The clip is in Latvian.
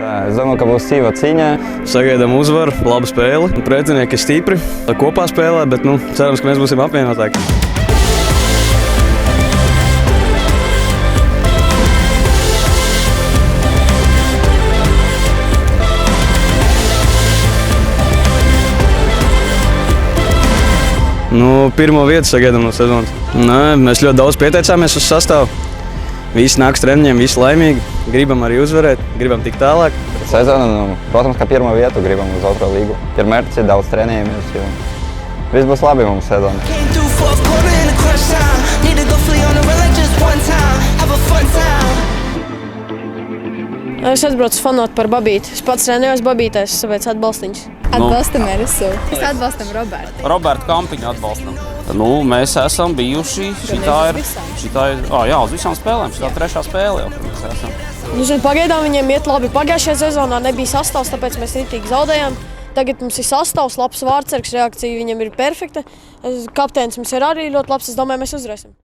Es domāju, ka būs cīva cīņa. Sagaidām uzvaru, labu spēli. Pretinieki ir stipri, kopā spēlē, bet cerams, ka mēs būsim apvienotāki. Pirmo vietu sagaidām no sezonas. Mēs ļoti daudz pieteicāmies uz sastāvu. Visi nāk uz treniņiem, visi laimīgi. Gribam arī uzvarēt, gribam tikt tālāk. Sezona, protams, ka pirmo vietu gribam uz otro līgu. Ir mērķis, ir daudz trenējamies, jo viss būs labi mums sezonā. Es atbraucu fanot par Babīti. Es pats trenējos Babītēs, tāpēc atbalstu viņus. Atbalstam Erisu. Mēs atbalstam Robertu. Robertu Kampiņu atbalstam. Mēs esam bijuši, šitā ir, uz visām spēlēm, šitā trešā spēle jau mēs esam. Pagaidām viņiem iet labi. Pagājušajā sezonā nebija sastāvs, tāpēc mēs ritīgi zaudējām. Tagad mums ir sastāvs, labs vārdsargs, reakcija viņam ir perfekta. Kapteinis mums ir arī ļoti labs, es domāju, mēs uzvarēsim.